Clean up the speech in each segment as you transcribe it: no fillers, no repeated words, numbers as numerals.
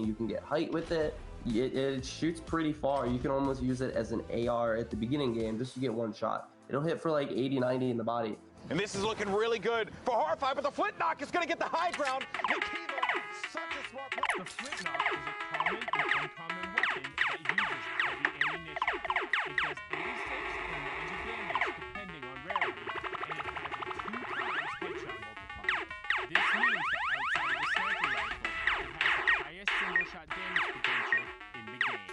You can get height with it. It shoots pretty far. You can almost use it as an AR at the beginning game just to get one shot. It'll hit for like 80, 90 in the body. And this is looking really good for Horrify, but the Flintlock is going to get the high ground. Nikita, such a smart play. The Flintlock is a common and uncommon weapon that uses heavy ammunition. It does 86 and 90 damage depending on rarity, and it has a 2x headshot multiplier. This means that outside of the sniper rifle, it has the highest single-shot damage potential in the game.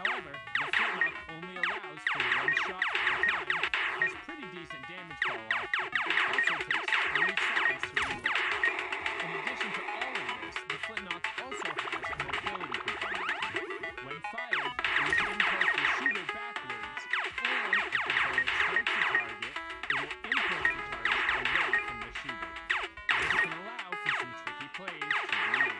However, the Flintlock only allows for one shot at a time, has pretty decent damage fall-off, and also takes 3 seconds to reload. In addition to all of this, the Flintlock also has a mobility component. When fired, it will impulse the shooter backwards, and if the bullet strikes the target, it will impulse the target away from the shooter. This can allow for some tricky plays to be made.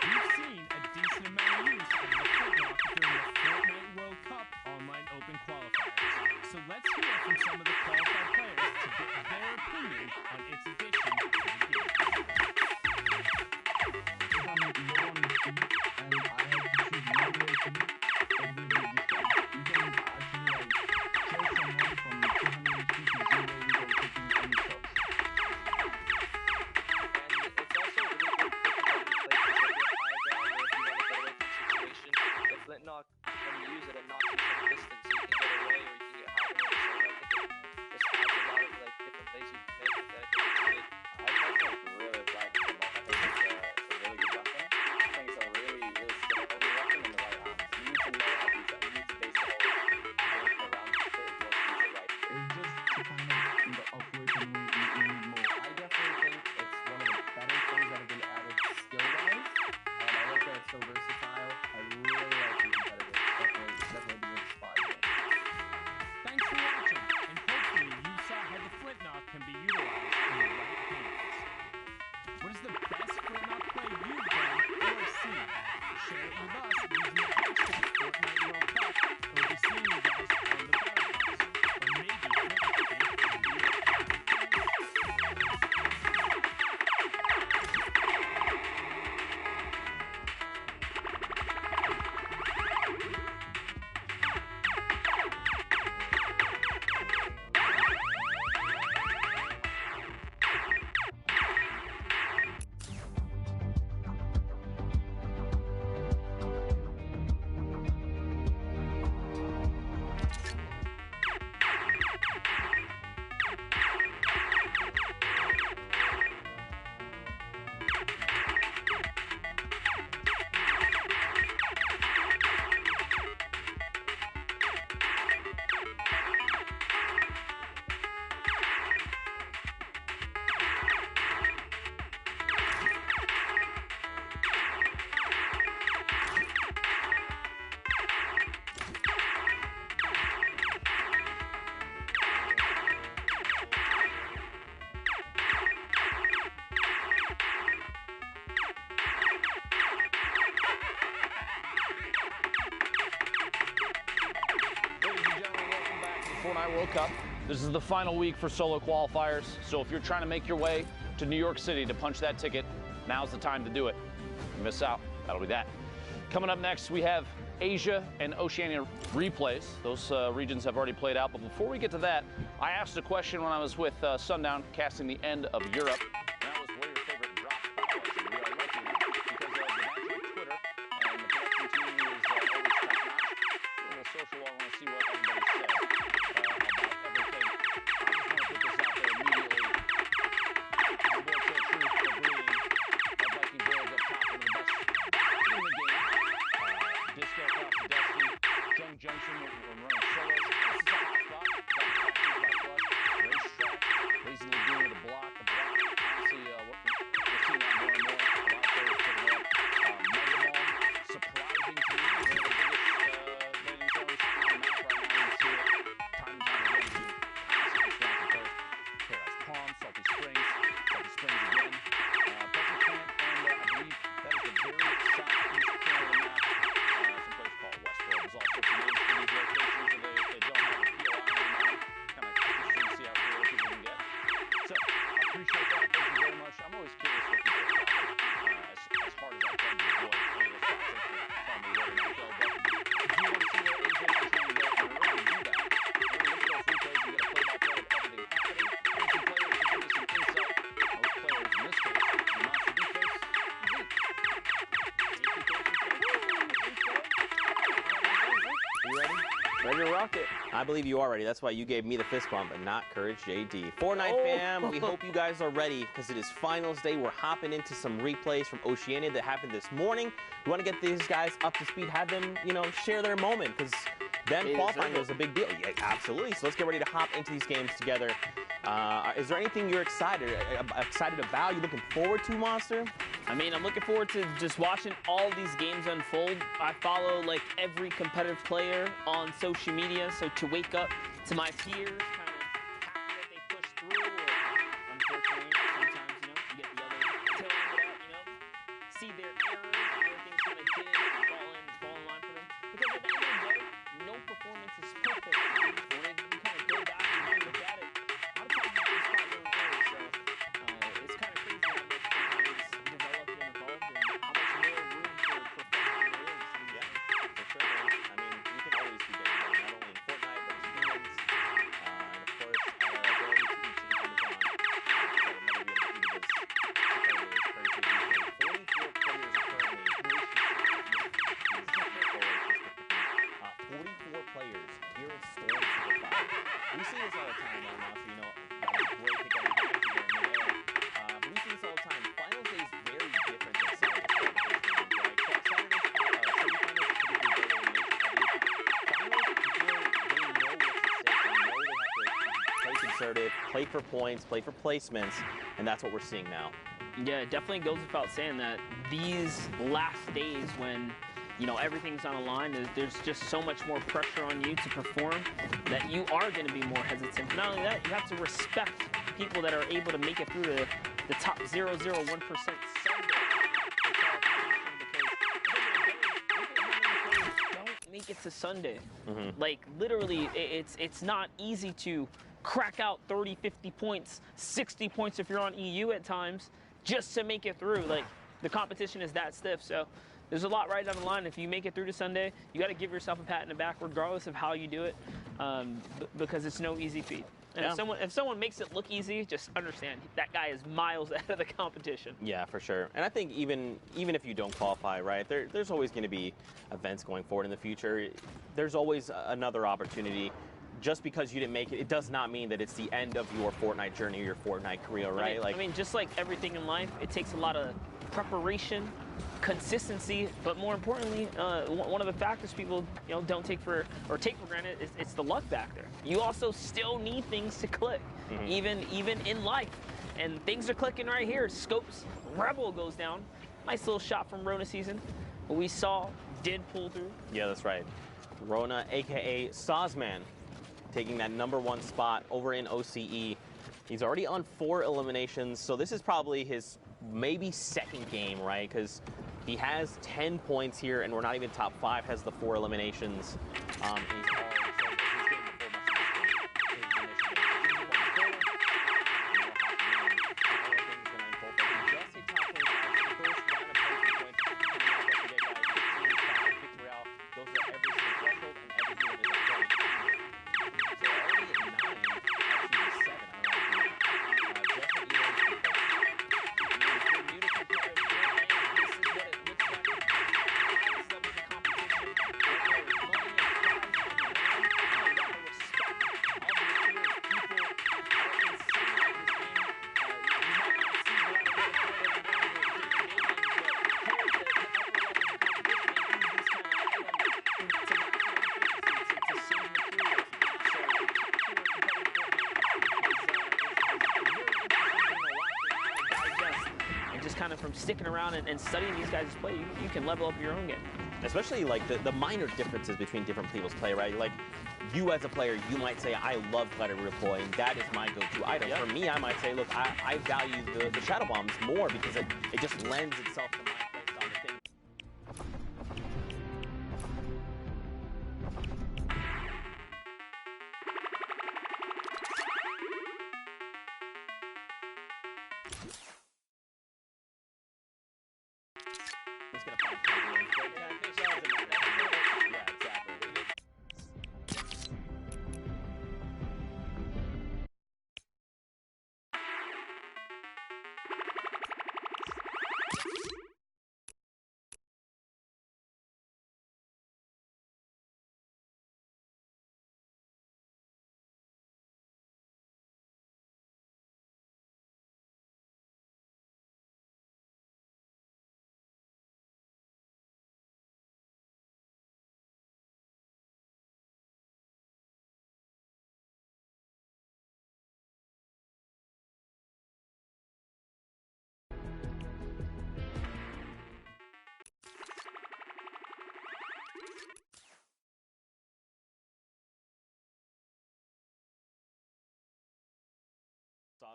We've seen a decent amount of use of the Flintlock during the Fortnite World Cup online open qualifiers. So let's hear from some of the qualified players to get their opinion on its addition to the game. Flintlock, when you use it, it knocks you from distance, so you can get away or you can get high ground. So I think it just adds a lot of like different plays you can make with that. I think it's really black. I think it's a really good weapon. I think it's a really, really skilled weapon in the right hands. You need to know how to use it. You need to base the whole game around it as well to use it right. It's just to kind of operate and we need more. I definitely think it's one of the better things that have been added skill-wise. I like that it's so versatile. I really like the competitive. Definitely a good spot here. Thanks for watching, and hopefully you saw how the Flintlock can be utilized in the right hands. What is the best Flintlock play you've done or seen? Share it with us using the hashtag Fortnite World Cup, and we'll be seeing you guys on the Battle Pass, or maybe Flintlock Game of the Year. Fortnite World Cup. This is the final week for solo qualifiers, so if you're trying to make your way to New York City to punch that ticket, now's the time to do it. If you miss out, that'll be that. Coming up next, we have Asia and Oceania replays. Those regions have already played out, but before we get to that, I asked a question when I was with Sundown casting the end of Europe. And that was, what are your favorite drop spots? And we are lucky because the magic of Twitter and the production team is always top-notch. A little social, I want to see what everybody said about everything. I just want to put this out there immediately. The boy said truth, agreeing. The Viking girls up top, one of the best in the game. Disco across the Destiny. Jung Junction, we're running solos. This is a hot spot. We've got 5 plus. Racetrack. Lazy Lagoon with a block. The block. Ready to rock it. I believe you are ready. That's why you gave me the fist bump and not Courage JD. Fortnite fam, we hope you guys are ready because it is finals day. We're hopping into some replays from Oceania that happened this morning. We want to get these guys up to speed, have them, share their moment because them qualifying was a big deal. Yeah, absolutely. So let's get ready to hop into these games together. Is there anything you're excited about? You looking forward to, Monster? I mean, I'm looking forward to just watching all these games unfold. I follow like every competitive player on social media, so to wake up to my peers, kind of happy that they pushed through, or unfortunately, sometimes, you get the other tail end of that, see their errors, where things kind of didn't fall in line for them. Because at the end of the day, no performance is perfect. When you kind of go back and look at it, a lot of times you spot your own errors, so it's kind of crazy how much Fortnite is developed and evolved and how much more room for perfection there is. Yeah, for sure, man. I mean, you can always be getting better, not only in Fortnite, but in humans, and of course, ability to each and every time. So another way to do this is crazy. 44 players currently. 44 players here in Storm Super 5. We see this all the time on Monster, that was great pick on the game here in mid-air. But we see this all the time. Finals day is very different than Saturday qualification games, right? Saturday semifinals is typically very elimination heavy. Finals is where they know what's at stake. They know they have to play conservative, play for points, play for placements, and that's what we're seeing now. Yeah, it definitely goes without saying that these last days when everything's on a line, there's just so much more pressure on you to perform that you are going to be more hesitant. But not only that, you have to respect people that are able to make it through the top 0.01% Sunday qualification, because don't make it to Sunday. Like literally, it's not easy to crack out 30, 50 points, 60 points if you're on EU at times, just to make it through. Like the competition is that stiff, so there's a lot right down the line. If you make it through to Sunday, you got to give yourself a pat in the back, regardless of how you do it, because it's no easy feat. And if someone makes it look easy, just understand that guy is miles ahead of the competition. Yeah, for sure. And I think even if you don't qualify, right, there's always going to be events going forward in the future. There's always another opportunity. Just because you didn't make it, it does not mean that it's the end of your Fortnite journey or your Fortnite career, right? I mean, just like everything in life, it takes a lot of preparation, consistency, but more importantly, one of the factors people don't take for granted is it's the luck back there. You also still need things to click, even in life, and things are clicking right here. Scopes Rebel goes down, nice little shot from Rona Season. What we saw did pull through. Yeah, that's right. Rona, aka Sazman, taking that #1 spot over in OCE. He's already on 4 eliminations, so this is probably his maybe second game, right? Because he has 10 points here, and we're not even top 5, has the 4 eliminations. He's all, so his game before must have just been his initiative. Kind of from sticking around and studying these guys' play, you can level up your own game. Especially like the minor differences between different people's play, right? Like you as a player, you might say, I love Glider Redeploy, and that is my go-to item. For me, I might say, look, I value the Shadow Bombs more because it just lends itself to my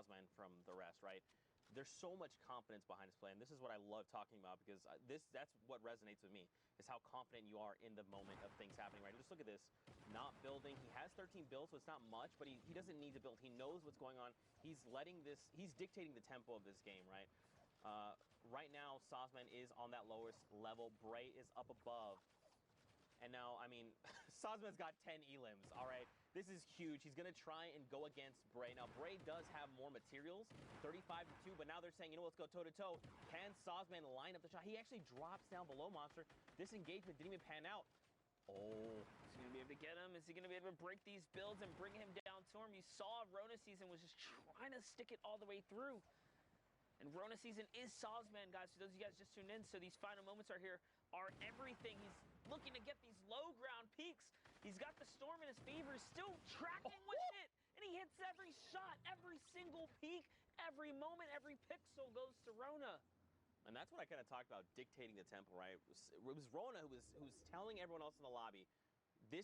Sazman from the rest, right? There's so much confidence behind his play, and this is what I love talking about because that's what resonates with me, is how confident you are in the moment of things happening, right? Just look at this, not building. He has 13 builds, so it's not much, but he doesn't need to build. He knows what's going on. He's dictating the tempo of this game, right? Right now, Sazman is on that lowest level. Bray is up above. And now, I mean, Sazman's got 10 elims, all right? This is huge. He's going to try and go against Bray. Now, Bray does have more materials, 35 to 2, but now they're saying, you know, let's go toe-to-toe. Can Sazman line up the shot? He actually drops down below Monster. This engagement didn't even pan out. Oh. Is he going to be able to get him? Is he going to be able to break these builds and bring him down to him? You saw Rona Season was just trying to stick it all the way through. And Rona Season is Sazman, guys. For those of you guys just tuned in, so these final moments are everything. He's looking to get these low ground peaks. He's got the storm in his favor. He's still tracking with it. And he hits every shot, every single peak, every moment, every pixel goes to Rona. And that's what I kind of talked about, dictating the tempo, right? It was Rona who was telling everyone else in the lobby, this...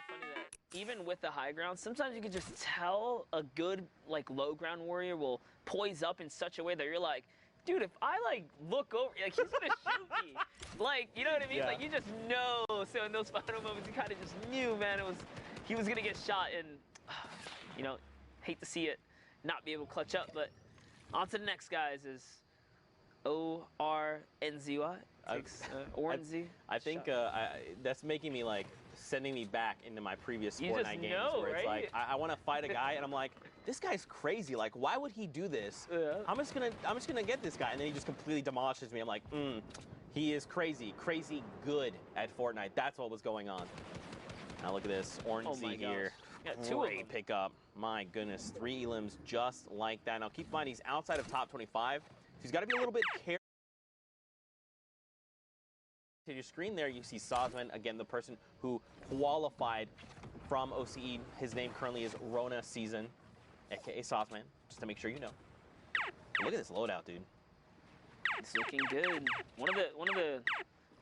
Funny that even with the high ground, sometimes you can just tell a good like low ground warrior will poise up in such a way that you're like, dude, if I like look over, like he's gonna shoot me. Like, you know what I mean? Yeah. Like you just know. So in those final moments, you kind of just knew, man, he was gonna get shot, and you know, hate to see it not be able to clutch up. But on to the next, guys, is ORNZY. Orenzy. I think that's making me like sending me back into my previous You Fortnite just games know, where it's right? like I want to fight a guy and I'm like, this guy's crazy. Like, why would he do this? Yeah. I'm just gonna get this guy, and then he just completely demolishes me. I'm like, he is crazy good at Fortnite. That's what was going on. Now look at this, Orange Oh Z my here. gosh. Yeah, two of Great them. pickup. My goodness, 3 elims just like that. Now keep in mind he's outside of top 25, so he's got to be a little bit careful. To your screen there, you see Sazman, again, the person who qualified from OCE. His name currently is Rona Season, aka Sazman, just to make sure you know. Look at this loadout, dude. It's looking good. One of the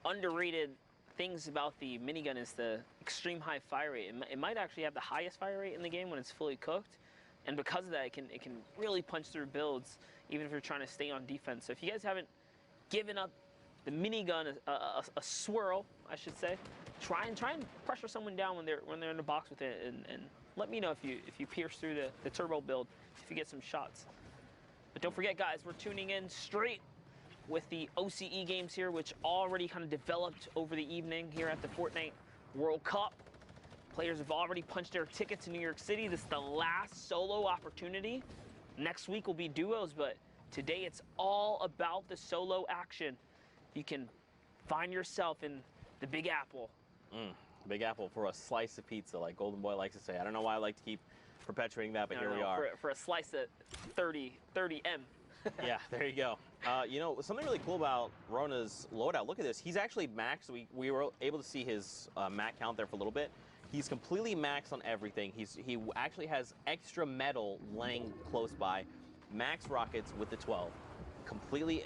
underrated things about the minigun is the extreme high fire rate. It might actually have the highest fire rate in the game when it's fully cooked, and because of that, it can really punch through builds, even if you're trying to stay on defense. So if you guys haven't given up the minigun a swirl, I should say, try and pressure someone down when they're in the box with it, and let me know if you pierce through the turbo build, if you get some shots. But don't forget, guys, we're tuning in straight with the OCE games here, which already kind of developed over the evening here at the Fortnite World Cup. Players have already punched their ticket to New York City. This is the last solo opportunity. Next week will be duos, but today it's all about the solo action. You can find yourself in the Big Apple. Big Apple for a slice of pizza, like Golden Boy likes to say. I don't know why I like to keep perpetuating that, but here we are. For a slice at 30M. Yeah, there you go. You know, something really cool about Rona's loadout, look at this. He's actually maxed. We were able to see his mat count there for a little bit. He's completely maxed on everything. He actually has extra metal laying close by. Max rockets with the 12. Completely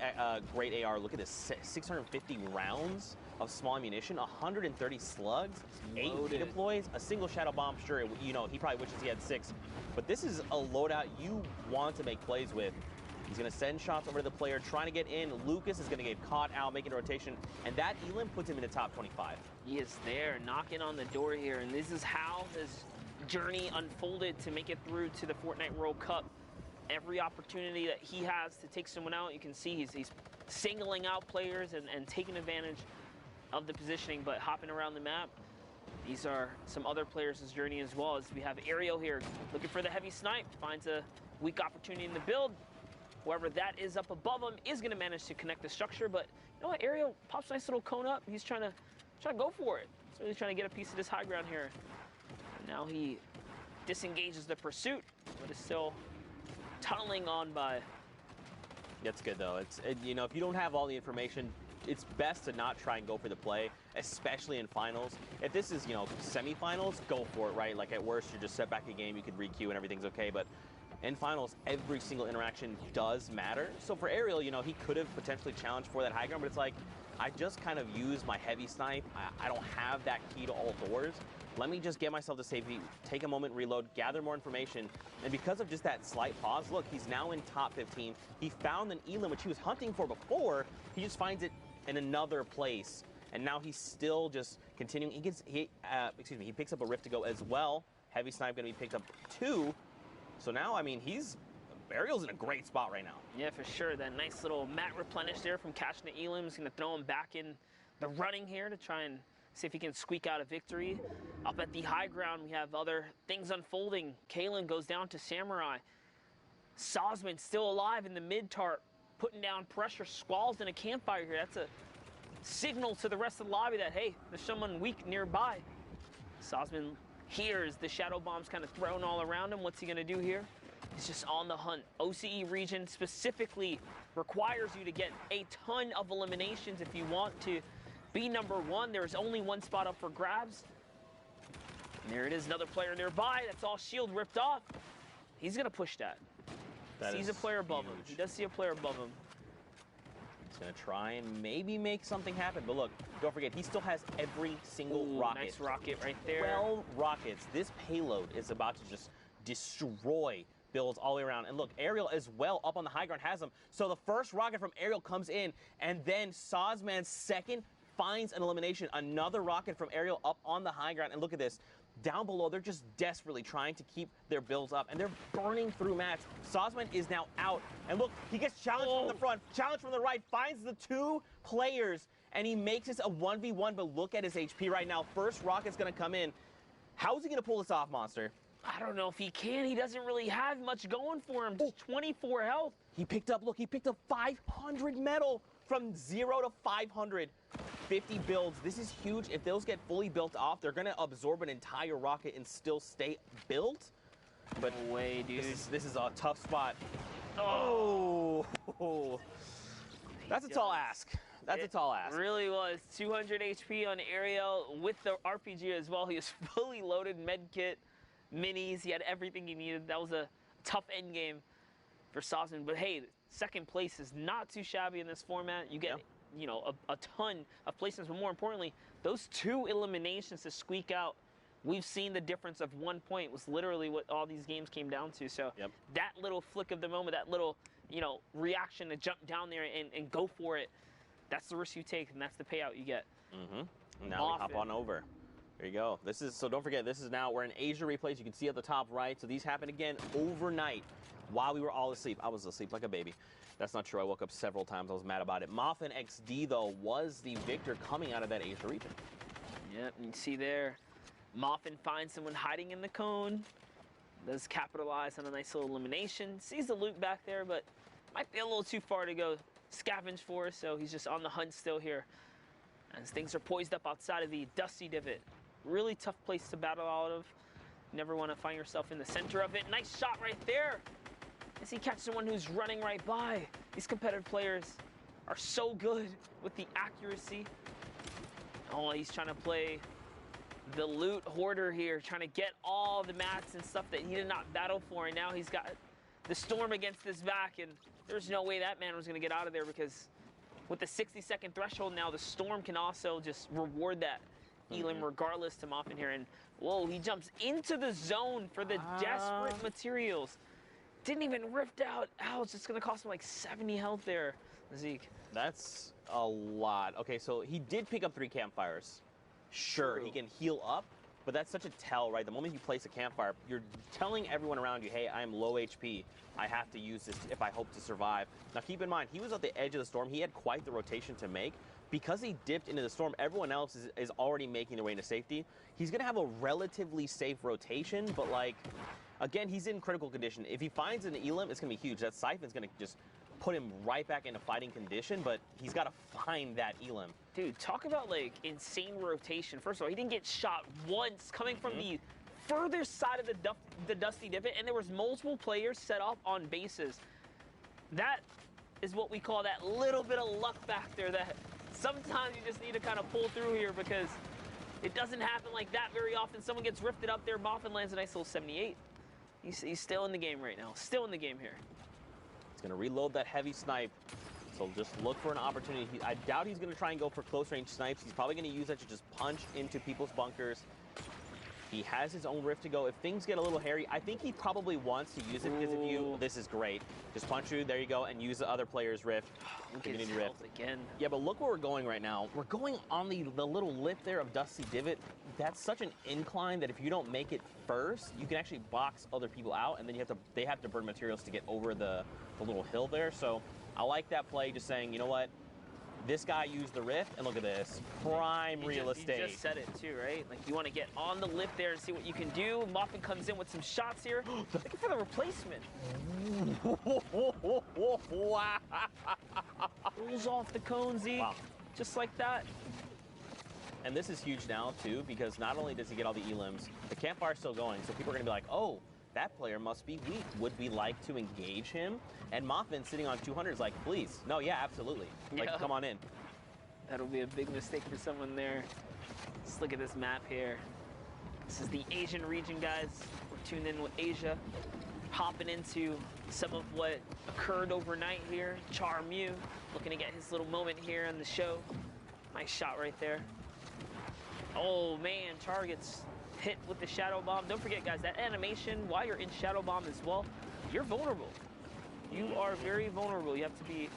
great AR. Look at this, 650 rounds of small ammunition, 130 slugs, 8 redeploys, a single shadow bomb. Sure, you know, he probably wishes he had 6. But this is a loadout you want to make plays with. He's going to send shots over to the player, trying to get in. Lucas is going to get caught out, making a rotation, and that elim puts him in the top 25. He is there, knocking on the door here, and this is how his journey unfolded to make it through to the Fortnite World Cup. Every opportunity that he has to take someone out, you can see he's singling out players and taking advantage of the positioning, but hopping around the map. These are some other players' journey as well, as we have Ariel here looking for the heavy snipe, finds a weak opportunity in the build. Whoever that is up above him is going to manage to connect the structure, but you know what? Ariel pops a nice little cone up. He's trying to go for it. He's really trying to get a piece of this high ground here. And now he disengages the pursuit, but is still tunneling on by. That's good though. You know, if you don't have all the information, it's best to not try and go for the play, especially in finals. If this is, you know, semifinals, go for it, right? Like at worst, you're just set back a game, you could re-queue and everything's okay. But in finals, every single interaction does matter. So for Ariel, you know, he could have potentially challenged for that high ground, but it's like, I just kind of use my heavy snipe. I don't have that key to all doors. Let me just get myself to safety, take a moment, reload, gather more information. And because of just that slight pause, look, he's now in top 15. He found an elim, which he was hunting for before. He just finds it in another place. And now he's still just continuing. He picks up a rift to go as well. Heavy snipe gonna be picked up too. So now, I mean, Ariel's in a great spot right now. Yeah, for sure. That nice little mat replenish there from catching the elim is going to throw him back in the running here to try and see if he can squeak out a victory. Up at the high ground, we have other things unfolding. Kalen goes down to Samurai. Sosman still alive in the mid-tart, putting down pressure. Squall's in a campfire here. That's a signal to the rest of the lobby that, hey, there's someone weak nearby. Sosman hears the shadow bombs kind of thrown all around him. What's he going to do here? He's just on the hunt. OCE region specifically requires you to get a ton of eliminations if you want to be #1. There's only one spot up for grabs. And there it is, another player nearby. That's all shield ripped off. He's going to push that. Sees a player above him. He does see a player above him. He's going to try and maybe make something happen. But look, don't forget, he still has every single rocket. Nice rocket right there. 12 rockets. This payload is about to just destroy builds all the way around. And look, Ariel as well up on the high ground has them. So the first rocket from Ariel comes in, and then Sosman's second finds an elimination. Another rocket from Ariel up on the high ground. And look at this. Down below, they're just desperately trying to keep their builds up, and they're burning through mats. Sosman is now out. And look, he gets challenged from the front, challenged from the right, finds the 2 players, and he makes this a 1v1. But look at his HP right now. First rocket's going to come in. How is he going to pull this off, Monster? I don't know if he can. He doesn't really have much going for him. Just 24 health. He picked up 500 metal from 0 to 500. 50 builds. This is huge. If those get fully built off, they're going to absorb an entire rocket and still stay built. But no way, dude. This is a tough spot. Oh. That's a tall ask. That's a tall ask. Really was. 200 HP on Ariel with the RPG as well. He was fully loaded, med kit, minis. He had everything he needed. That was a tough end game for Sosman. But hey, second place is not too shabby in this format. You get, you know, a ton of placements, but more importantly, those 2 eliminations to squeak out. We've seen the difference of 1 point was literally what all these games came down to. So that little flick of the moment, that little, you know, reaction to jump down there and go for it, that's the risk you take, and that's the payout you get. Now we hop on over. There you go. This is, so don't forget, this is now, we're in Asia replays. You can see at the top right. So these happen again overnight while we were all asleep. I was asleep like a baby. That's not true. I woke up several times. I was mad about it. Moffin XD, though, was the victor coming out of that Asia region. Yep, you see there, Moffin finds someone hiding in the cone. Does capitalize on a nice little elimination. Sees the loot back there, but might be a little too far to go scavenge for, so he's just on the hunt still here. As things are poised up outside of the Dusty Divot. Really tough place to battle out of. Never want to find yourself in the center of it. Nice shot right there. As he catches someone who's running right by. These competitive players are so good with the accuracy. Oh, he's trying to play the loot hoarder here, trying to get all the mats and stuff that he did not battle for, and now he's got the storm against his back, and there's no way that man was going to get out of there, because with the 60-second threshold now, the storm can also just reward that elim regardless to Moffin here. And whoa, he jumps into the zone for the desperate materials. Didn't even rift out. Ouch, it's going to cost him like 70 health there, Zeke. That's a lot. Okay, so he did pick up 3 campfires. Sure, he can heal up, but that's such a tell, right? The moment you place a campfire, you're telling everyone around you, hey, I'm low HP. I have to use this if I hope to survive. Now, keep in mind, he was at the edge of the storm. He had quite the rotation to make. Because he dipped into the storm, everyone else is already making their way into safety. He's going to have a relatively safe rotation, but, like, again, he's in critical condition. If he finds an elim, it's going to be huge. That siphon's going to just put him right back into fighting condition, but he's got to find that elim. Dude, talk about, like, insane rotation. First of all, he didn't get shot once coming from the further side of the Dusty Divot, and there was multiple players set up on bases. That is what we call that little bit of luck factor that sometimes you just need to kind of pull through here because it doesn't happen like that very often. Someone gets rifted up there. Moffin lands a nice little 78. He's still in the game right now. Still in the game here. He's going to reload that heavy snipe. So just look for an opportunity. I doubt he's going to try and go for close range snipes. He's probably going to use that to just punch into people's bunkers. He has his own rift to go. If things get a little hairy, I think he probably wants to use it because if you, this is great. Just punch through, there you go, and use the other player's rift. Community rift. Again. Yeah, but look where we're going right now. We're going on the little lip there of Dusty Divot. That's such an incline that if you don't make it first, you can actually box other people out, and then they have to burn materials to get over the little hill there. So I like that play, just saying, you know what? This guy used the rift, and look at this. Prime real estate. You just said it too, right? Like you want to get on the lip there and see what you can do. Moffin comes in with some shots here. Looking for the replacement. Wow. Pulls off the cone, Zeke. Wow. Just like that. And this is huge now, too, because not only does he get all the elims, the campfire's still going, so people are going to be like, oh, that player must be weak. Would we like to engage him? And Moffin sitting on 200 is like, please. No, yeah, absolutely. Like, come on in. That'll be a big mistake for someone there. Let's look at this map here. This is the Asian region, guys. We're tuned in with Asia. Hopping into some of what occurred overnight here. Char Mew looking to get his little moment here in the show. Nice shot right there. Oh, man, Char gets hit with the Shadow Bomb. Don't forget, guys, that animation, while you're in Shadow Bomb as well, you're vulnerable. You are very vulnerable. You have to be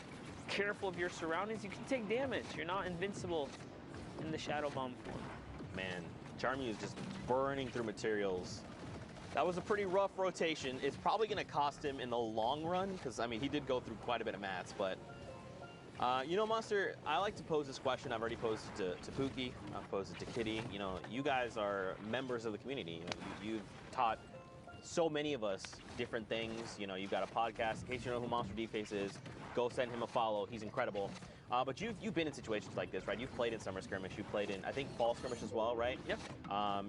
careful of your surroundings. You can take damage. You're not invincible in the Shadow Bomb form. Man, Charmy is just burning through materials. That was a pretty rough rotation. It's probably going to cost him in the long run, because, I mean, he did go through quite a bit of mats, but... you know, Monster, I like to pose this question. I've already posed it to Pookie. I've posed it to Kitty. You know, you guys are members of the community. You know, you've taught so many of us different things. You know, you've got a podcast. In case you know who Monster D-Face is, go send him a follow. He's incredible. But you've been in situations like this, right? You've played in Summer Skirmish. You played in, I think, Fall Skirmish as well, right? Yep.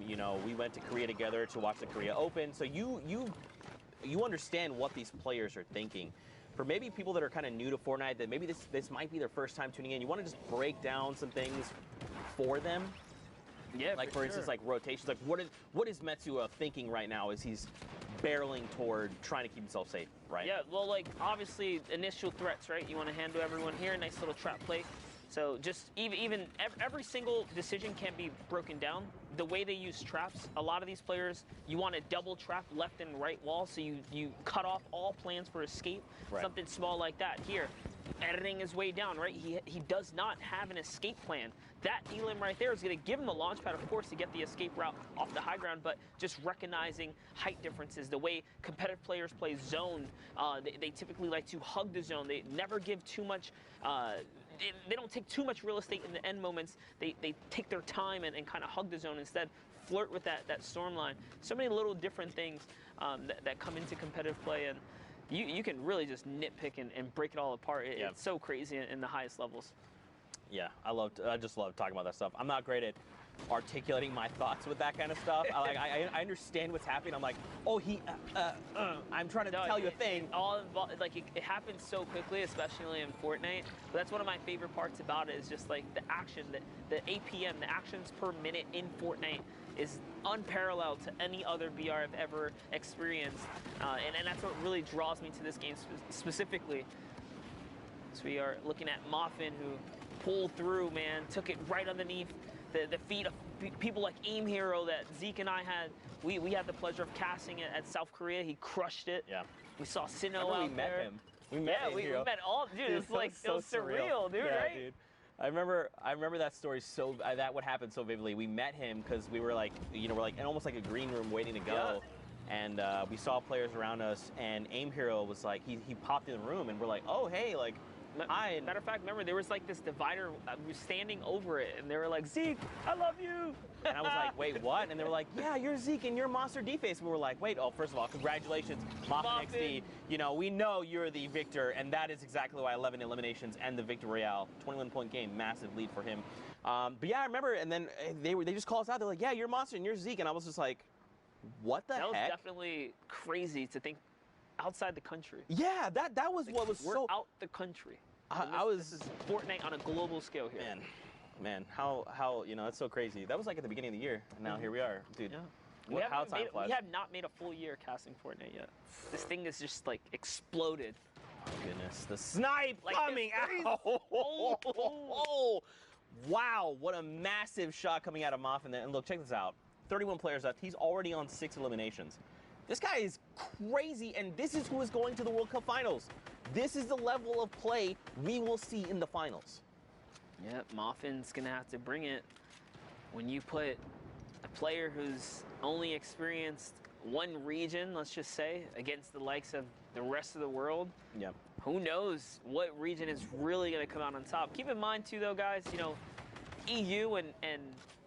You know, we went to Korea together to watch the Korea Open. So you understand what these players are thinking. For maybe people that are kind of new to Fortnite, that maybe this might be their first time tuning in, you want to just break down some things for them? Yeah, like for instance, like rotations. Like what is Metsuo thinking right now as he's barreling toward trying to keep himself safe, right? Yeah, well, like obviously initial threats, right? You want to handle everyone here. Nice little trap play. So just even every single decision can be broken down. The way they use traps, a lot of these players, you want to double trap left and right wall, so you cut off all plans for escape. Right. Something small like that. Here, editing his way down, right? He does not have an escape plan. That elim right there is going to give him the launch pad, of course, to get the escape route off the high ground, but just recognizing height differences, the way competitive players play zone, they typically like to hug the zone. They never give too much, they don't take too much real estate in the end moments. They take their time and kind of hug the zone instead, flirt with that storm line. So many little different things that come into competitive play, and you can really just nitpick and break it all apart. It's so crazy in the highest levels. Yeah, I just love talking about that stuff. I'm not great at articulating my thoughts with that kind of stuff. I understand what's happening. I'm like, oh, I'm trying to tell you a thing. It happens so quickly, especially in Fortnite. But that's one of my favorite parts about it is just like the action, the APM, the actions per minute in Fortnite is unparalleled to any other BR I've ever experienced. And that's what really draws me to this game specifically. So we are looking at Moffin, who pulled through, man, took it right underneath the feet of people like Aim Hero that Zeke and I had. We had the pleasure of casting it at South Korea. He crushed it. Yeah. We saw Sinnoh out met there. him. We met Aim we Hero. met all, dude. It was like so it was surreal, dude. Yeah, right? Dude. I remember that story so that would happen so vividly. We met him because we were like, you know, we're like in almost like a green room waiting to go. Yeah. And we saw players around us, and Aim Hero was like, he popped in the room, and we're like, oh, hey, like, hi. Matter of fact, remember, there was like this divider standing over it, and they were like, Zeke, I love you. And I was like, wait, what? And they were like, yeah, you're Zeke, and you're Monster D-Face. And we were like, wait, first of all, congratulations, Moffin XD. You know, we know you're the victor, and that is exactly why 11 eliminations and the Victor Royale, 21-point game, massive lead for him. But yeah, I remember, and then they just called us out. They're like, yeah, you're Monster, and you're Zeke. And I was just like, what the heck? That was definitely crazy to think outside the country. Yeah, that was what was we're so... out the country. This is Fortnite on a global scale here. Man, how you know, it's so crazy. That was like at the beginning of the year, and now here we are, dude. Yeah. How time flies. We have not made a full year casting Fortnite yet. This thing is just like exploded. Oh goodness, the snipe Like, coming it's out! Wow, what a massive shot coming out of Moffin there. And look, check this out. 31 players left. He's already on 6 eliminations. This guy is crazy, and this is who is going to the World Cup Finals. This is the level of play we will see in the finals. Yep, Moffin's gonna have to bring it. When you put a player who's only experienced one region, let's just say, against the likes of the rest of the world, Yep. who knows what region is really going to come out on top. Keep in mind, too, though, guys, you know, EU and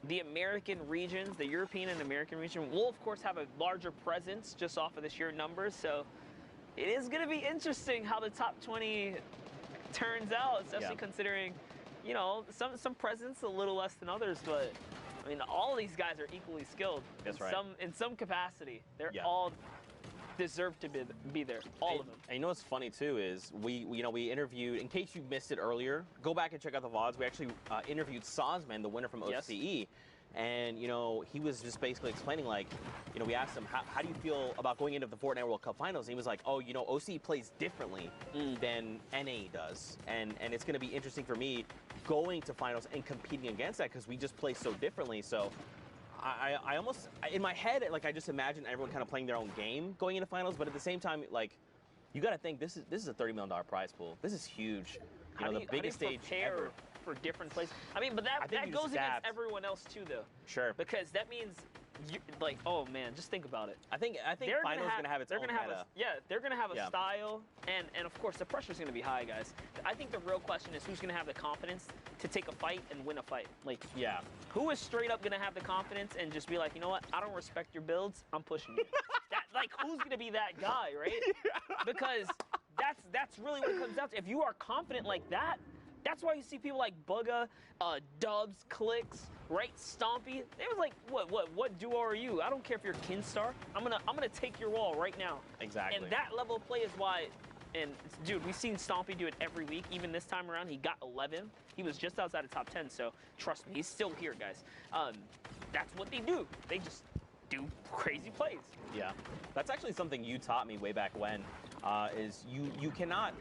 the American regions, the European and American region, will, of course, have a larger presence just off of the sheer numbers. So it is going to be interesting how the top 20 turns out, especially considering, you know, some presence a little less than others, but I mean, all these guys are equally skilled. That's right. In some capacity. They're all deserve to be there, all of them. And you know what's funny too is we interviewed, in case you missed it earlier, go back and check out the VODs. We actually interviewed Sazman, the winner from OCE, and you know, he was just basically explaining, like, you know, we asked him, how do you feel about going into the Fortnite World Cup Finals? And he was like, oh, you know, OCE plays differently than NA does, and it's going to be interesting for me going to finals and competing against that because we just play so differently. So I almost, in my head, like, I just imagine everyone kind of playing their own game going into finals, but at the same time, like, you got to think this is a $30 million prize pool. This is huge. You know, the biggest stage ever for different places. I mean, but that goes against everyone else too, though. Sure. Because that means, like, oh man, just think about it. I think finals gonna have its own meta. They're gonna have a style, and of course the pressure's gonna be high, guys. I think the real question is who's gonna have the confidence to take a fight and win a fight. Like, who is straight up gonna have the confidence and just be like, you know what, I don't respect your builds, I'm pushing you. Like, who's gonna be that guy, right? Because that's really what it comes down to. If you are confident like that, that's why you see people like Bugga, Dubs, Clicks, right? Stompy. They was like, what duo are you? I don't care if you're Kinstar. I'm gonna take your wall right now. Exactly. And that level of play is why. And dude, we've seen Stompy do it every week. Even this time around, he got 11. He was just outside of top 10. So trust me, he's still here, guys. That's what they do. They just do crazy plays. Yeah, that's actually something you taught me way back when. Is you cannot.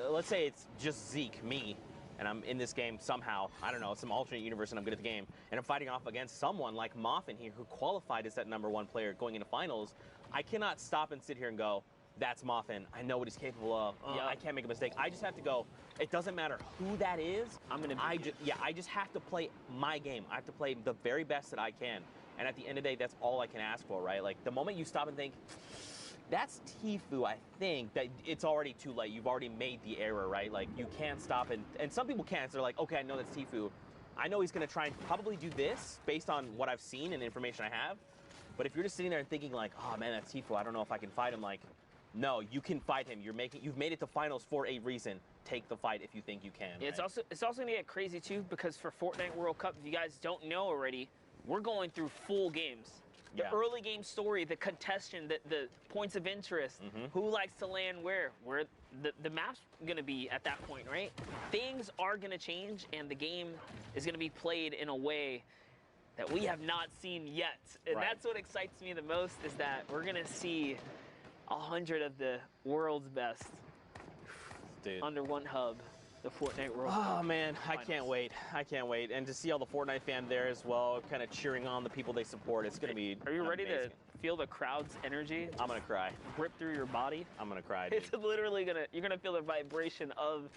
Let's say it's just Zeke, me, and I'm in this game somehow. I don't know, some alternate universe, and I'm good at the game, and I'm fighting off against someone like Moffin here, who qualified as that #1 player going into finals. I cannot stop and sit here and go, that's Moffin. I know what he's capable of. I can't make a mistake. I just have to go. It doesn't matter who that is. I just have to play my game. I have to play the very best that I can. And at the end of the day, that's all I can ask for, right? Like, the moment you stop and think, that's Tfue, I think, that it's already too late. You've already made the error, right? Like, you can't stop, and some people can't. So they're like, okay, I know that's Tfue. I know he's going to try and probably do this based on what I've seen and the information I have. But if you're just sitting there and thinking like, oh man, that's Tfue, I don't know if I can fight him, like, no, you can fight him. You've made it to finals for a reason. Take the fight if you think you can. Yeah, right? It's also going to get crazy too, because for Fortnite World Cup, if you guys don't know already, we're going through full games. The early game story, the contestant, the points of interest, who likes to land where the map's going to be at that point, right? Things are going to change, and the game is going to be played in a way that we have not seen yet. And that's what excites me the most, is that we're going to see 100 of the world's best under one hub. The Fortnite World Cup. Oh man, I Finals. can't wait. I can't wait. And to see all the Fortnite fans there as well, kind of cheering on the people they support, it's going to be Are you ready amazing. to feel the crowd's energy? I'm going to cry. Rip through your body? I'm going to cry, dude. It's literally you're going to feel the vibration of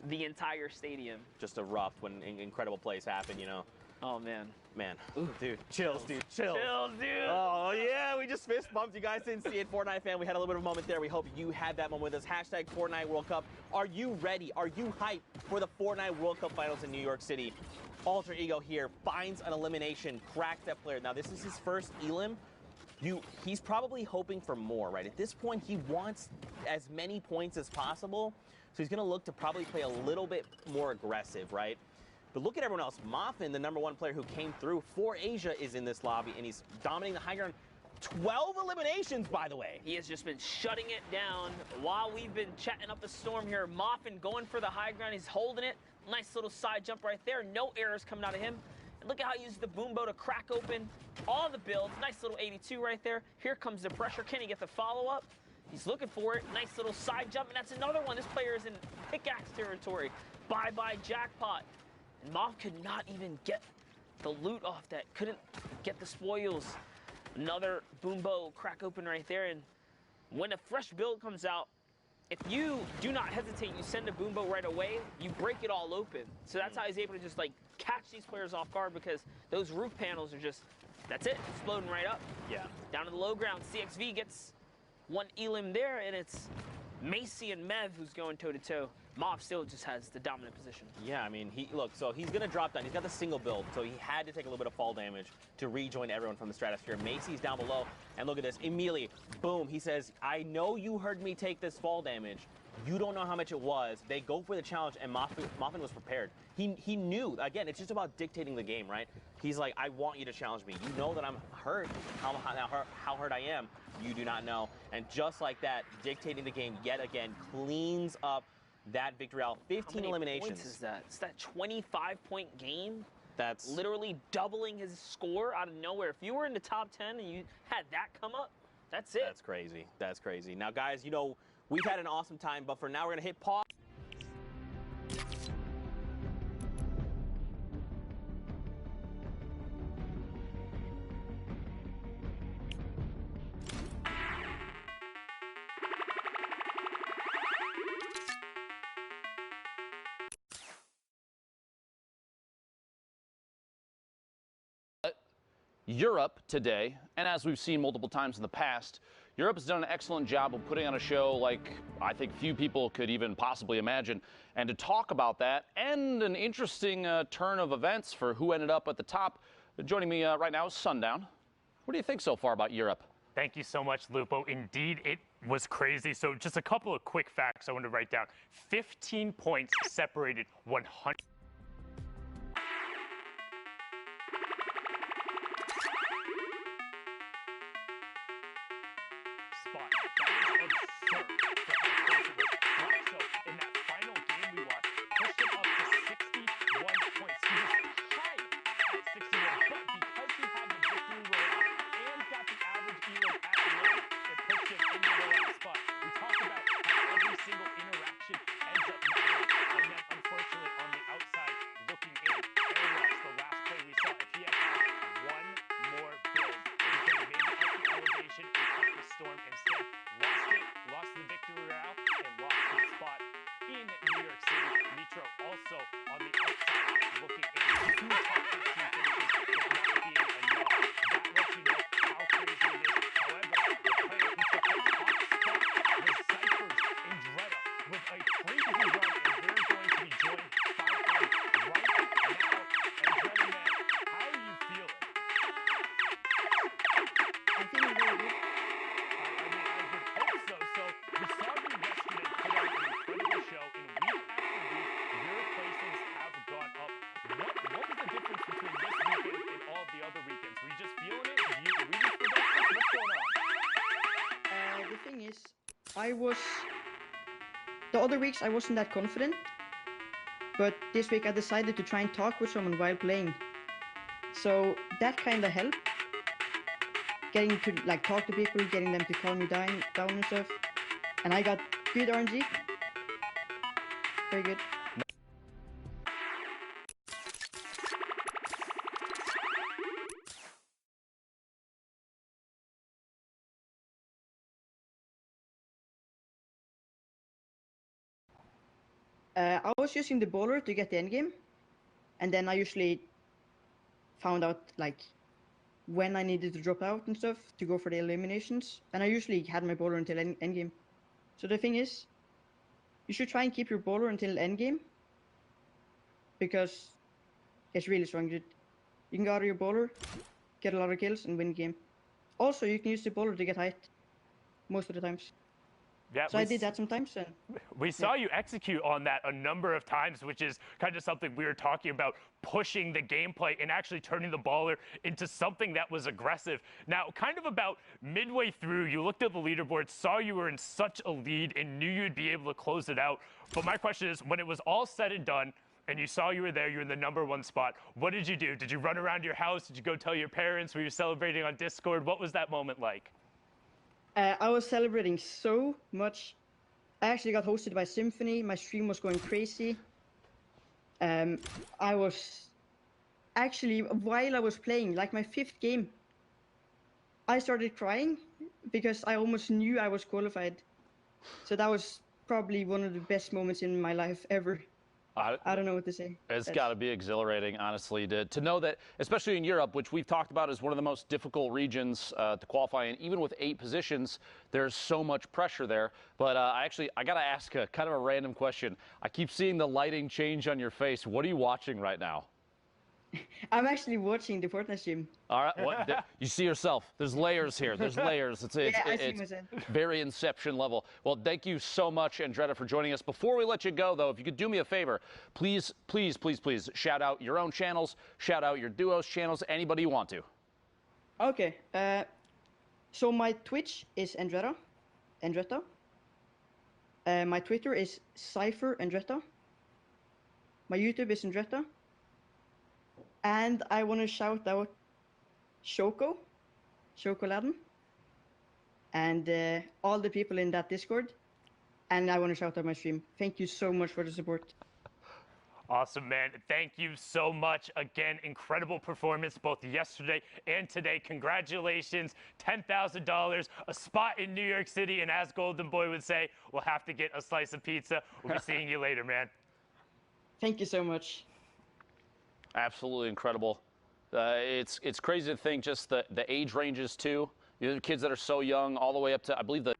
the entire stadium. Just erupt when incredible plays happen, you know. Oh man. Man, dude, chills, dude, chills. Chills, dude. Oh yeah, we just fist bumped. You guys didn't see it, Fortnite fan. We had a little bit of a moment there. We hope you had that moment with us. Hashtag Fortnite World Cup. Are you ready? Are you hyped for the Fortnite World Cup Finals in New York City? Alter Ego here finds an elimination, cracks that player. Now this is his first elim. He's probably hoping for more, right? At this point, he wants as many points as possible. So he's gonna look to probably play a little bit more aggressive, right? But look at everyone else. Moffin, the #1 player who came through for Asia, is in this lobby, and he's dominating the high ground. 12 eliminations, by the way. He has just been shutting it down while we've been chatting up a storm here. Moffin going for the high ground. He's holding it. Nice little side jump right there. No errors coming out of him. And look at how he uses the boom bow to crack open all the builds. Nice little 82 right there. Here comes the pressure. Can he get the follow-up? He's looking for it. Nice little side jump, and that's another one. This player is in pickaxe territory. Bye-bye jackpot. And Moff could not even get the loot off that. Couldn't get the spoils. Another boom bow crack open right there. And when a fresh build comes out, if you do not hesitate, you send a boom bow right away, you break it all open. So that's how he's able to just like catch these players off guard, because those roof panels are just, that's it, exploding right up. Yeah. Down to the low ground, CXV gets one elim there, and it's Macy and Mev who's going toe-to-toe. Mob still just has the dominant position. Yeah, I mean, look, so he's going to drop down. He's got the single build, so he had to take a little bit of fall damage to rejoin everyone from the stratosphere. Macy's down below, and look at this. Immediately, boom, he says, I know you heard me take this fall damage. You don't know how much it was. They go for the challenge, and Moffin was prepared. He knew. Again, it's just about dictating the game, right? He's like, I want you to challenge me. You know that I'm hurt, how hurt I am. You do not know. And just like that, dictating the game yet again cleans up that victory out. 15 eliminations. Points is that? It's that 25-point game. That's literally doubling his score out of nowhere. If you were in the top 10 and you had that come up, that's it. That's crazy. That's crazy. Now, guys, you know, we've had an awesome time, but for now, we're going to hit pause. Europe today, and as we've seen multiple times in the past, Europe has done an excellent job of putting on a show like I think few people could even possibly imagine. And to talk about that and an interesting turn of events for who ended up at the top, joining me right now is Sundown. What do you think so far about Europe? Thank you so much, Lupo. Indeed, it was crazy. So just a couple of quick facts I want to write down. 15 points separated 100. Spot. That is absurd for how close it was. Bledsoe, in that final game we watched, pushed him up to 61 points. He was tied at 61, but because he had the victory royale and got the average elim at the end, it pushed him into the last spot. We talked about how every single interaction ends up mattering, and then unfortunately on the outside looking in, Airloss, the last play we saw, if he had had one more build, he could have made it up the elevation and cut the storm. Instead, lost the victory royale, and lost his spot in New York City. Nitro also on the outside looking in. 2 top 15 finishes is not being enough. That lets you know how crazy it is. However, the player who took the top spot was Cyphers in Dreda with a crazy run, and they're going to be joined 5-1 right now. And Dreda man, how are you feeling? I think I'm very good. I would hope so. So we saw you yesterday put on an incredible show, and week after week, your placings have gone up. What was the difference between this weekend and all the other weekends? Were you just feeling it? Were you reading for that? What's going on? The thing is, the other weeks I wasn't that confident, but this week I decided to try and talk with someone while playing. So that kind of helped. Getting to like talk to people, getting them to calm me down and stuff. And I got good RNG. Very good. I was using the bowler to get the end game, and then I usually found out like when I needed to drop out and stuff to go for the eliminations, and I usually had my bowler until end game. So the thing is, you should try and keep your bowler until end game, because it's really strong. You can go out of your bowler, get a lot of kills, and win the game. Also, you can use the bowler to get height most of the times. Yeah, So I did that sometimes. And we saw you execute on that a number of times, which is kind of something we were talking about, pushing the gameplay and actually turning the baller into something that was aggressive. Now, kind of about midway through, you looked at the leaderboard, saw you were in such a lead and knew you'd be able to close it out. But my question is, when it was all said and done, and you saw you were there, you're in the #1 spot, what did you do? Did you run around your house? Did you go tell your parents? Were you celebrating on Discord? What was that moment like? I was celebrating so much. I actually got hosted by Symphony. My stream was going crazy. I was actually, while I was playing, like my 5th game, I started crying because I almost knew I was qualified. So that was probably one of the best moments in my life ever. I don't know what to say. It's got to be exhilarating, honestly, to know that, especially in Europe, which we've talked about as one of the most difficult regions to qualify in. Even with 8 positions, there's so much pressure there. But I got to ask a kind of a random question. I keep seeing the lighting change on your face. What are you watching right now? I'm actually watching the Fortnite stream. All right, you see yourself. There's layers here. There's layers. It's very Inception level. Well, thank you so much, Andretta, for joining us. Before we let you go, though, if you could do me a favor, please, please, please, please shout out your own channels, shout out your duo's channels, anybody you want to. Okay. So my Twitch is Andretta. My Twitter is Cypher Andretta. My YouTube is Andretta. And I want to shout out Shokoladen, and all the people in that Discord. And I want to shout out my stream. Thank you so much for the support. Awesome, man. Thank you so much. Again, incredible performance both yesterday and today. Congratulations. $10,000, a spot in New York City. And as Golden Boy would say, we'll have to get a slice of pizza. We'll be seeing you later, man. Thank you so much. Absolutely incredible. It's crazy to think just the age ranges, too. You know, kids that are so young all the way up to, I believe, the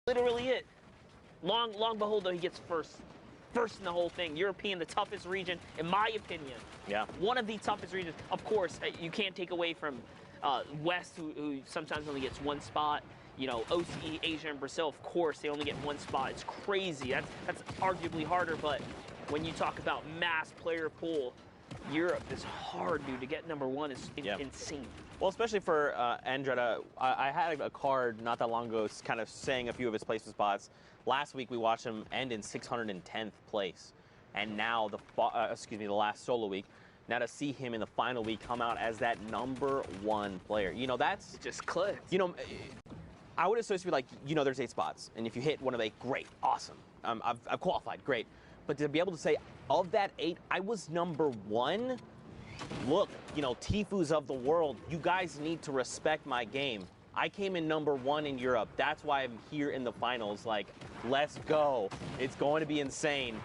Literally it. Long behold, though, he gets first in the whole thing. European, the toughest region, in my opinion. Yeah. One of the toughest regions. Of course, you can't take away from West, who sometimes only gets 1 spot. You know, OCE, Asia, and Brazil, of course, they only get 1 spot. It's crazy. That's arguably harder, but when you talk about mass player pool, Europe is hard, dude. To get #1 is insane. Well, especially for Andretta, I had a card not that long ago kind of saying a few of his placement spots. Last week we watched him end in 610th place, and now the last solo week. Now to see him in the final week come out as that #1 player, you know, that's just clicked. You know, I would associate like, you know, there's 8 spots, and if you hit one of 8, great, awesome. I've qualified, great. But to be able to say, of that 8, I was #1. Look, you know, Tifus of the world, you guys need to respect my game. I came in #1 in Europe. That's why I'm here in the finals. Like, Let's go. It's going to be insane.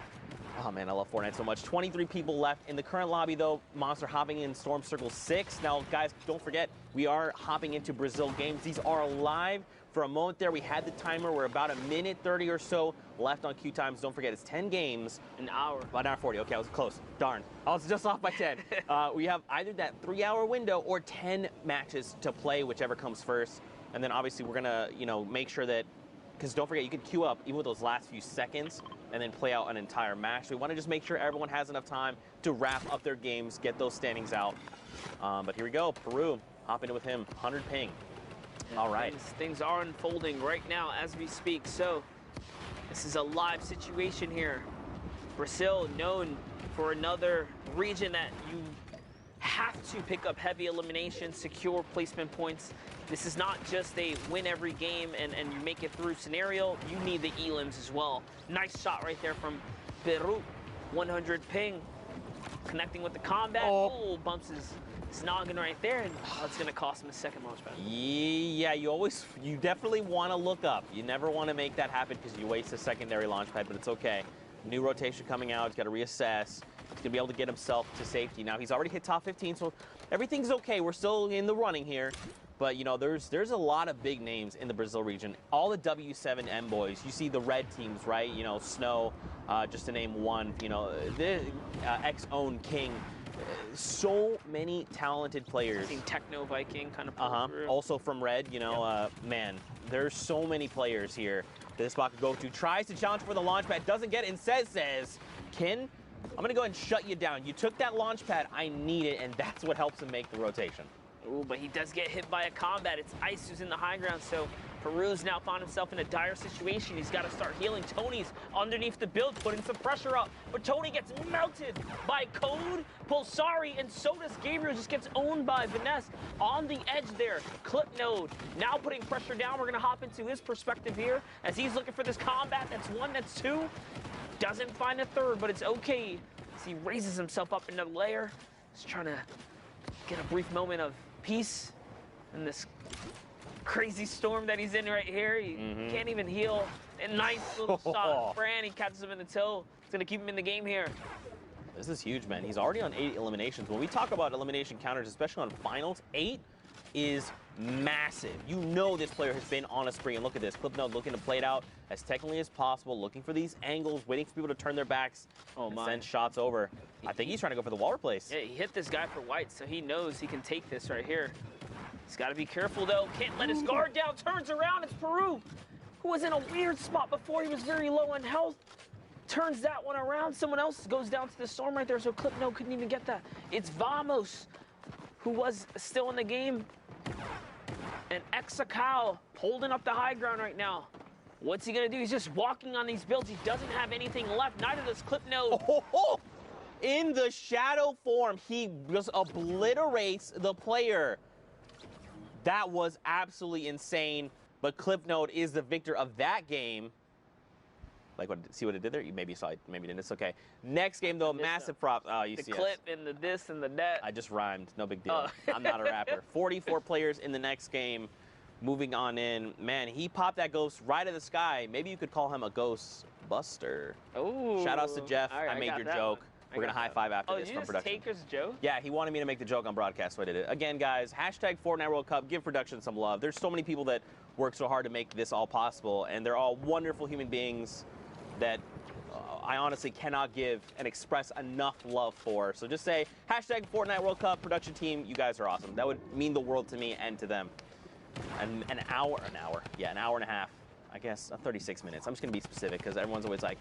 Oh man, I love Fortnite so much. 23 people left in the current lobby though. Monster hopping in Storm Circle 6. Now guys, don't forget, we are hopping into Brazil games. These are live. For a moment there, we had the timer. We're about 1:30 or so left on queue times. Don't forget, it's 10 games. An hour. About an hour 40. Okay, I was close. Darn. I was just off by 10. We have either that 3-hour window or 10 matches to play, whichever comes first. And then obviously we're gonna, make sure that, because don't forget, you can queue up even with those last few seconds and then play out an entire match. We want to just make sure everyone has enough time to wrap up their games, get those standings out. But here we go. Peru, hop into with him. 100 ping. All right. Things are unfolding right now as we speak. So this is a live situation here. Brazil, known for another region that you have to pick up heavy elimination, secure placement points. This is not just a win every game and you make it through scenario. You need the elims as well. Nice shot right there from Peru. 100 ping. Connecting with the combat. Oh, bumps his noggin right there, and it's going to cost him a second launch pad. Yeah, you definitely want to look up. You never want to make that happen because you waste a secondary launch pad, but it's okay. New rotation coming out. He's got to reassess. He's going to be able to get himself to safety. Now, he's already hit top 15, so everything's okay. We're still in the running here. But, there's a lot of big names in the Brazil region. All the W7M boys. You see the red teams, right? Snow, just to name one. The X-Own King. So many talented players. Seen Techno Viking kind of pull through. Also from red, man, there's so many players here that this spot could go to. Tries to challenge for the launch pad, doesn't get it, and says, Kin, I'm going to go ahead and shut you down. You took that launch pad, I need it, and that's what helps him make the rotation. Ooh, but he does get hit by a combat. It's Ice who's in the high ground, so Peru's now found himself in a dire situation. He's got to start healing. Tony's underneath the build, putting some pressure up, but Tony gets melted by Code, Pulsari, and so does Gabriel. Just gets owned by Vanessa on the edge there. Clip Node now putting pressure down. We're going to hop into his perspective here as he's looking for this combat. That's one, that's two. Doesn't find a third, but it's okay as he raises himself up into the layer. He's trying to get a brief moment of peace in this crazy storm that he's in right here. He can't even heal. A nice little shot. Fran, he catches him in the toe. It's going to keep him in the game here. This is huge, man. He's already on 8 eliminations. When we talk about elimination counters, especially on finals, 8 is massive. This player has been on a spree. And look at this. Clipnote looking to play it out as technically as possible, looking for these angles, waiting for people to turn their backs and send shots over. I think he's trying to go for the wall replace. Yeah, he hit this guy for white, so he knows he can take this right here. He's got to be careful, though. Can't let his guard down. Turns around. It's Peru, who was in a weird spot before. He was very low on health. Turns that one around. Someone else goes down to the storm right there, so Clipno couldn't even get that. It's Vamos, who was still in the game. And Exakao holding up the high ground right now. What's he going to do? He's just walking on these builds. He doesn't have anything left. Neither does Clipno. In the shadow form, he just obliterates the player. That was absolutely insane. But Clipnote is the victor of that game. See what it did there? You maybe saw it, maybe didn't. It's okay. Next game, though, massive props. Oh, you see the clip and the this and the that. I just rhymed. No big deal. I'm not a rapper. 44 players in the next game. Moving on in. Man, he popped that ghost right out of the sky. Maybe you could call him a ghost buster. Oh. Shout outs to Jeff. I made your joke. We're going to high five after this from production. Oh, did you just take his joke? Yeah, he wanted me to make the joke on broadcast, so I did it. Again, guys, hashtag Fortnite World Cup. Give production some love. There's so many people that work so hard to make this all possible, and they're all wonderful human beings that I honestly cannot give and express enough love for. So just say, hashtag Fortnite World Cup production team. You guys are awesome. That would mean the world to me and to them. And an hour and a half. I guess 36 minutes. I'm just going to be specific because everyone's always like,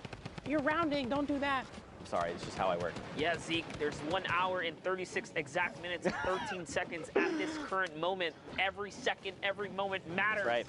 you're rounding, don't do that. I'm sorry, it's just how I work. Yeah, Zeke, there's 1 hour and 36 exact minutes and 13 seconds at this current moment. Every second, every moment matters. That's right.